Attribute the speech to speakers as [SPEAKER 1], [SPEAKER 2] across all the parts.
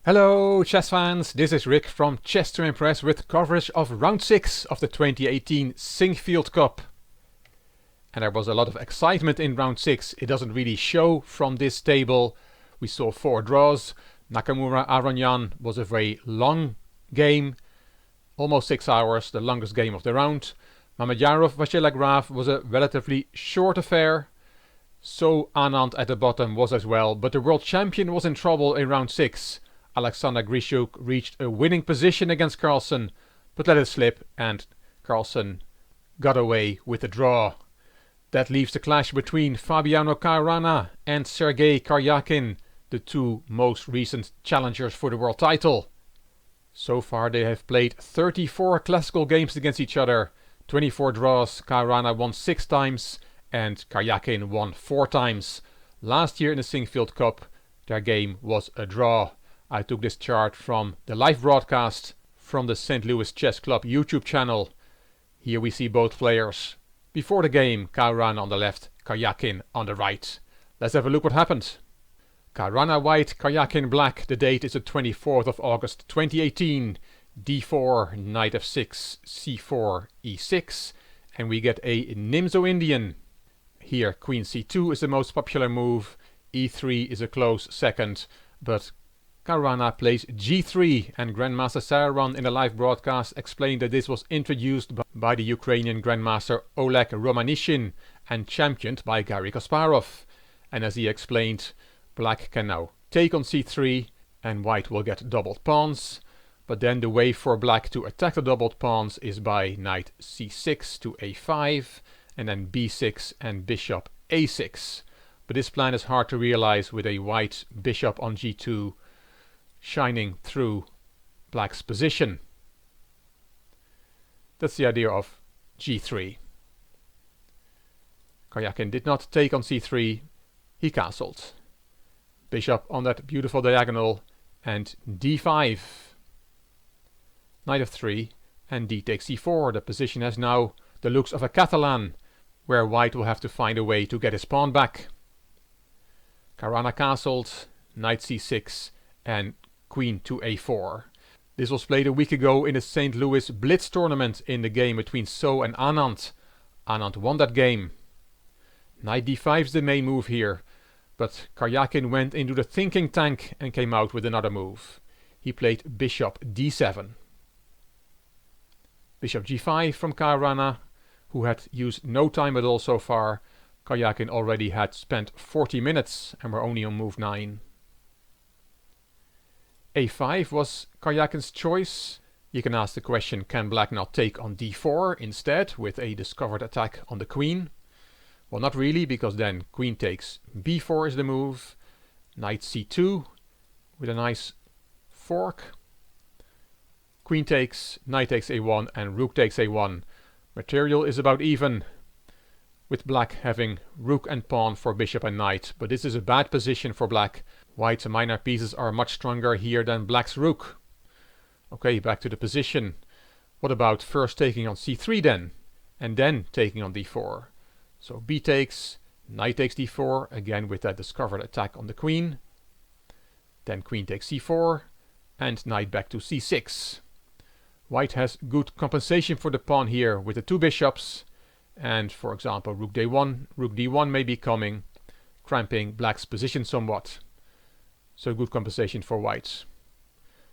[SPEAKER 1] Hello chess fans, this is Rick from Chess to Impress with coverage of round 6 of the 2018 Sinquefield Cup. And there was a lot of excitement in round 6. It doesn't really show from this table. We saw 4 draws. Nakamura Aronian was a very long game, almost 6 hours, the longest game of the round. Mamedyarov Vachier-Lagrave was a relatively short affair. So Anand at the bottom was as well, but the world champion was in trouble in round 6. Alexander Grishuk reached a winning position against Carlsen, but let it slip and Carlsen got away with a draw. That leaves the clash between Fabiano Caruana and Sergei Karyakin, the two most recent challengers for the world title. So far they have played 34 classical games against each other, 24 draws. Caruana won 6 times and Karyakin won 4 times. Last year in the Sinquefield Cup their game was a draw. I took this chart from the live broadcast from the St. Louis Chess Club YouTube channel. Here we see both players. Before the game, Caruana on the left, Karyakin on the right. Let's have a look what happened. Caruana White, Karyakin Black. The date is the 24th of August 2018. d4, knight f6, c4, e6. And we get a Nimzo-Indian. Here queen c2 is the most popular move. e3 is a close second. But Caruana plays g3, and Grandmaster Saharon in a live broadcast explained that this was introduced by the Ukrainian Grandmaster Oleg Romanishin and championed by Garry Kasparov. And as he explained, black can now take on c3 and white will get doubled pawns. But then the way for black to attack the doubled pawns is by knight c6 to a5 and then b6 and bishop a6. But this plan is hard to realize with a white bishop on g2 shining through black's position. That's the idea of g3. Karyakin did not take on c3, he castled. Bishop on that beautiful diagonal and d5. Knight f3 and d takes c4. The position has now the looks of a Catalan, where white will have to find a way to get his pawn back. Caruana castled, knight c6 and queen to a4. This was played a week ago in the St. Louis Blitz tournament in the game between So and Anand. Anand won that game. Knight d5 is the main move here, but Karyakin went into the thinking tank and came out with another move. He played bishop d7. Bishop g5 from Caruana, who had used no time at all so far. Karyakin already had spent 40 minutes and we're only on move 9. a5 was Karyakin's choice. You can ask the question, can black not take on d4 instead with a discovered attack on the queen? Well, not really, because then queen takes b4 is the move. Knight c2 with a nice fork. Queen takes, knight takes a1 and rook takes a1. Material is about even, with black having rook and pawn for bishop and knight. But this is a bad position for black. White's minor pieces are much stronger here than black's rook. Okay, back to the position. What about first taking on c3 then? And then taking on d4. So b takes, knight takes d4, again with that discovered attack on the queen. Then queen takes c4, and knight back to c6. White has good compensation for the pawn here with the 2 bishops. And for example, rook d1 may be coming, cramping black's position somewhat. So good compensation for white.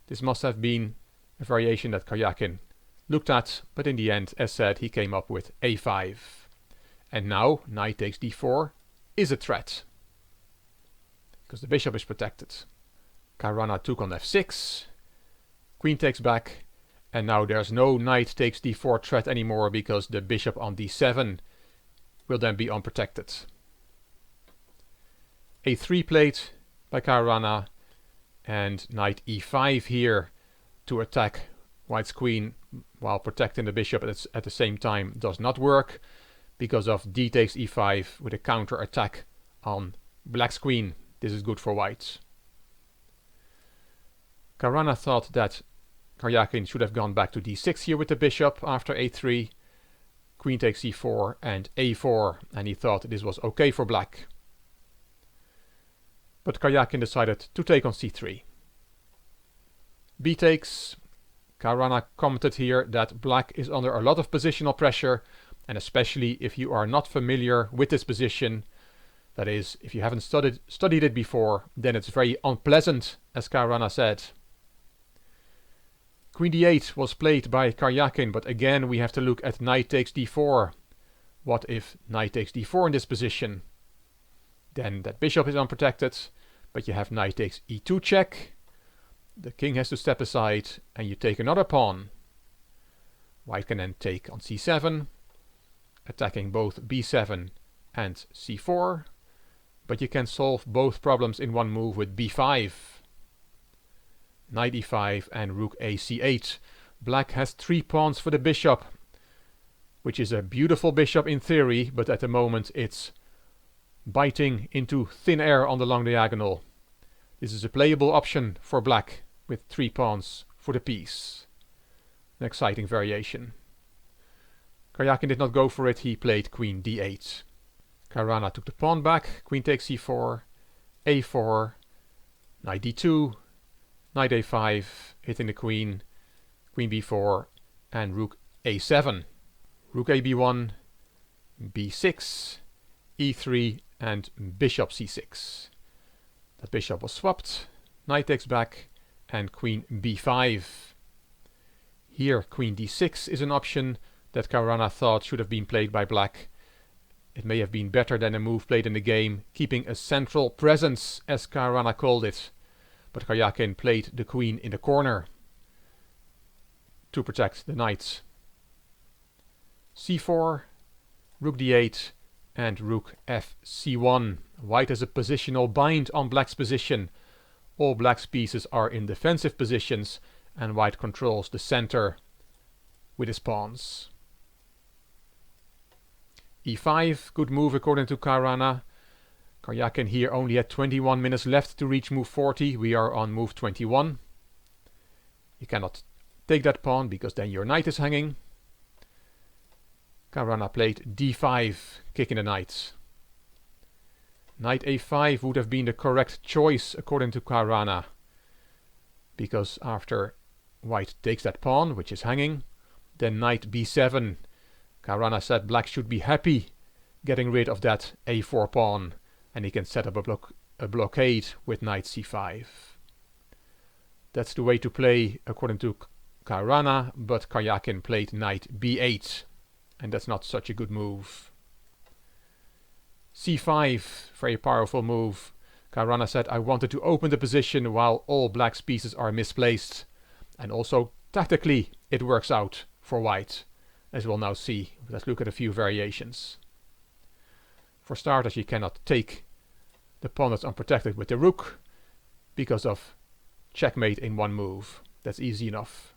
[SPEAKER 1] This must have been a variation that Karyakin looked at, but in the end, as said, he came up with a5. And now knight takes d4 is a threat, because the bishop is protected. Caruana took on f6, queen takes back, and now there's no knight takes d4 threat anymore because the bishop on d7 will then be unprotected. a3 played by Caruana and knight e5 here to attack white's queen while protecting the bishop at the same time does not work because of d takes e5 with a counter attack on black's queen. This is good for white. Caruana thought that Karyakin should have gone back to d6 here with the bishop after a3. Queen takes e4 and a4, and he thought this was okay for black. But Karyakin decided to take on c3. B takes. Caruana commented here that black is under a lot of positional pressure, and especially if you are not familiar with this position, that is, if you haven't studied it before, then it's very unpleasant, as Caruana said. Queen d8 was played by Karjakin, but again we have to look at knight takes d4. What if knight takes d4 in this position? Then that bishop is unprotected, but you have knight takes e2 check. The king has to step aside, and you take another pawn. White can then take on c7, attacking both b7 and c4, but you can solve both problems in one move with b5. Knight e5 and rook a c8. Black has 3 pawns for the bishop, which is a beautiful bishop in theory, but at the moment it's biting into thin air on the long diagonal. This is a playable option for black with 3 pawns for the piece. An exciting variation. Karjakin did not go for it, he played queen d8. Caruana took the pawn back, queen takes c4, a4, knight d2, knight a5, hitting the queen, queen b4, and rook a7. Rook a b1, b6, e3, and bishop c6. That bishop was swapped, knight takes back, and queen b5. Here queen d6 is an option that Caruana thought should have been played by black. It may have been better than a move played in the game, keeping a central presence, as Caruana called it. But Karjakin played the queen in the corner to protect the knights. c4, rook d8, and rook fc1. White has a positional bind on black's position. All black's pieces are in defensive positions, and white controls the center with his pawns. e5, good move according to Caruana. Karjakin here only had 21 minutes left to reach move 40. We are on move 21. You cannot take that pawn because then your knight is hanging. Caruana played d5, kicking the knight. Knight a5 would have been the correct choice according to Caruana, because after white takes that pawn, which is hanging, then knight b7. Caruana said black should be happy getting rid of that a4 pawn, and he can set up a blockade with knight c5. That's the way to play according to Caruana, but Karjakin played knight b8, and that's not such a good move. c5, very powerful move. Caruana said, I wanted to open the position while all black's pieces are misplaced. And also, tactically, it works out for white, as we'll now see. Let's look at a few variations. For starters, you cannot take the pawn that's unprotected with the rook because of checkmate in one move. That's easy enough.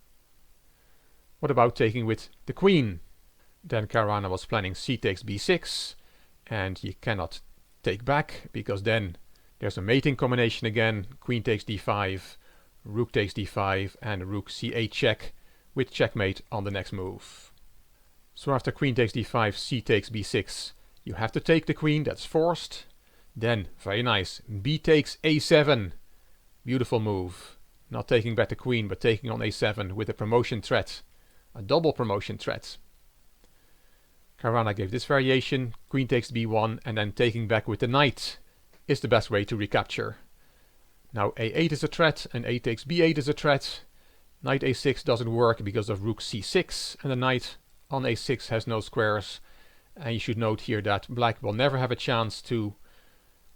[SPEAKER 1] What about taking with the queen? Then Caruana was planning c takes b6, and you cannot take back because then there's a mating combination again. Queen takes d5, rook takes d5, and rook c8 check with checkmate on the next move. So after queen takes d5, c takes b6, you have to take the queen, that's forced. Then, very nice, b takes a7. Beautiful move. Not taking back the queen, but taking on a7 with a promotion threat. A double promotion threat. Caruana gave this variation, queen takes b1, and then taking back with the knight is the best way to recapture. Now a8 is a threat, and a takes b8 is a threat. Knight a6 doesn't work because of rook c6, and the knight on a6 has no squares. And you should note here that black will never have a chance to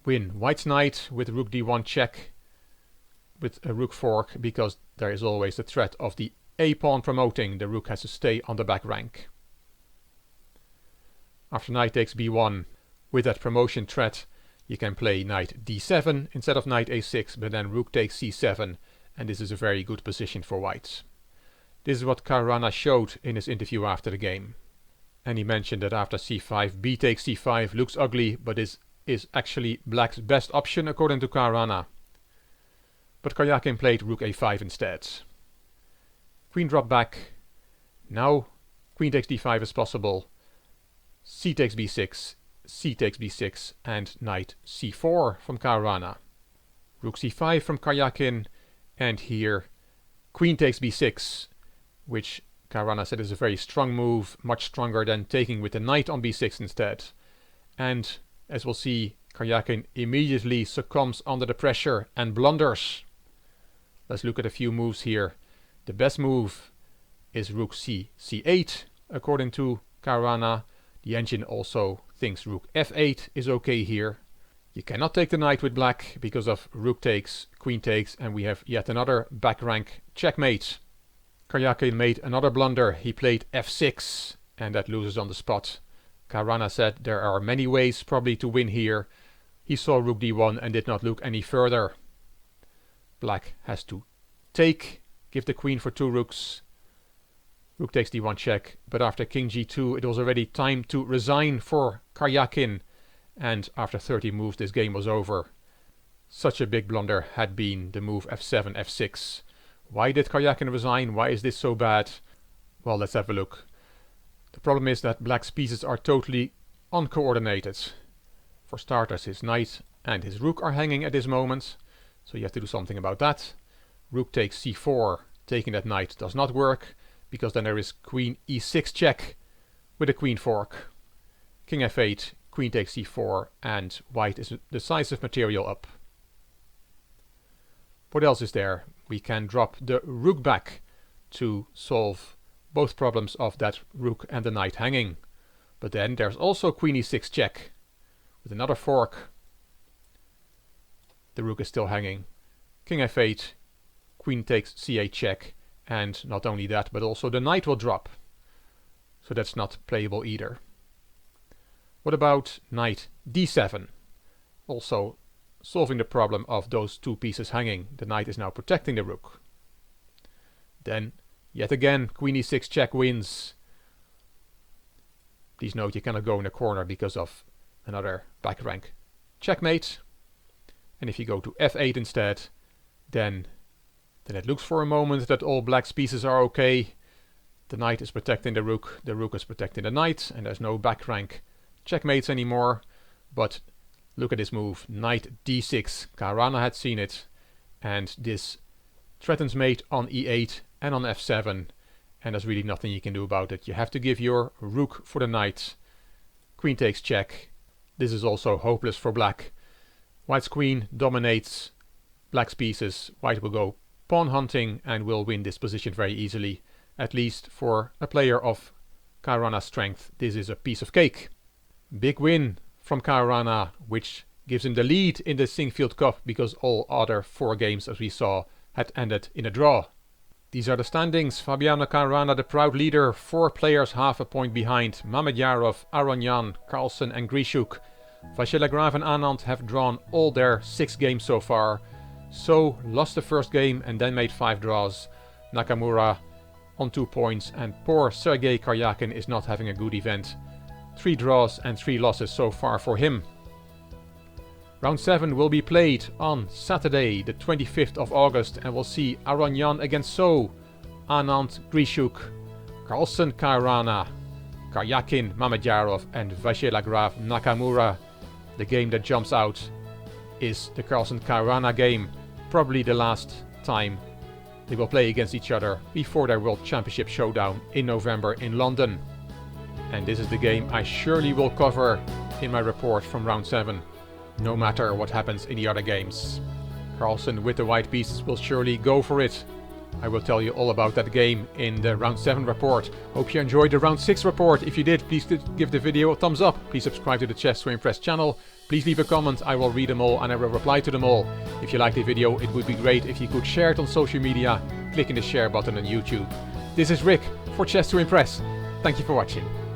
[SPEAKER 1] win white's knight with rook d1 check with a rook fork, because there is always the threat of the a pawn promoting. The rook has to stay on the back rank. After knight takes b1, with that promotion threat, you can play knight d7 instead of knight a6, but then rook takes c7, and this is a very good position for white. This is what Caruana showed in his interview after the game. And he mentioned that after c5, b takes c5 looks ugly, but this is actually black's best option according to Caruana. But Karjakin played rook a5 instead. Queen dropped back. Now queen takes d5 is possible. C takes b6, c takes b6, and knight c4 from Caruana. Rook c5 from Karjakin, and here queen takes b6, which Caruana said is a very strong move, much stronger than taking with the knight on b6 instead. And as we'll see, Karjakin immediately succumbs under the pressure and blunders. Let's look at a few moves here. The best move is rook c8, according to Caruana. The engine also thinks rook f8 is okay here. You cannot take the knight with black because of rook takes, queen takes, and we have yet another back rank checkmate. Karjakin made another blunder. He played f6, and that loses on the spot. Caruana said there are many ways probably to win here. He saw rook d1 and did not look any further. Black has to take, give the queen for 2 rooks. Rook takes d1 check, but after king g2 it was already time to resign for Karjakin, and after 30 moves this game was over. Such a big blunder had been the move f7, f6. Why did Karjakin resign? Why is this so bad? Well, let's have a look. The problem is that black's pieces are totally uncoordinated. For starters, his knight and his rook are hanging at this moment, so you have to do something about that. Rook takes c4, taking that knight does not work, because then there is queen e6 check with a queen fork. King f8, queen takes c4, and white is decisive material up. What else is there? We can drop the rook back to solve both problems of that rook and the knight hanging. But then there's also queen e6 check with another fork. The rook is still hanging. King f8, queen takes c8 check, and not only that, but also the knight will drop. So that's not playable either. What about knight d7? Also solving the problem of those 2 pieces hanging. The knight is now protecting the rook. Then, yet again, queen e6 check wins. Please note you cannot go in a corner because of another back rank checkmate. And if you go to f8 instead, then it looks for a moment that all black's pieces are okay. The knight is protecting the rook is protecting the knight, and there's no back rank checkmates anymore. But look at this move, knight d6. Caruana had seen it, and this threatens mate on e8 and on f7, and there's really nothing you can do about it. You have to give your rook for the knight. Queen takes check. This is also hopeless for black. White's queen dominates black's pieces. White will go pawn hunting and will win this position very easily. At least for a player of Caruana's strength, this is a piece of cake. Big win from Caruana, which gives him the lead in the Sinquefield Cup because all other 4 games, as we saw, had ended in a draw. These are the standings. Fabiano Caruana, the proud leader, 4 players half a point behind. Mamedyarov, Aronyan, Carlsen and Grishuk. Vachier-Lagrave and Anand have drawn all their 6 games so far. So lost the first game and then made 5 draws. Nakamura on 2 points, and poor Sergei Karjakin is not having a good event. 3 draws and 3 losses so far for him. Round 7 will be played on Saturday the 25th of August, and we'll see Aronyan against So, Anand Grishuk, Carlsen Caruana, Karjakin Mamedyarov and Vachier-Lagrave Nakamura. The game that jumps out is the Carlsen Caruana game, probably the last time they will play against each other before their World Championship showdown in November in London. And this is the game I surely will cover in my report from round 7, no matter what happens in the other games. Carlsen with the white pieces will surely go for it. I will tell you all about that game in the round 7 report. Hope you enjoyed the round 6 report. If you did, please give the video a thumbs up. Please subscribe to the Chess to Impress channel. Please leave a comment. I will read them all and I will reply to them all. If you liked the video, it would be great if you could share it on social media, clicking the share button on YouTube. This is Rick for Chess to Impress. Thank you for watching.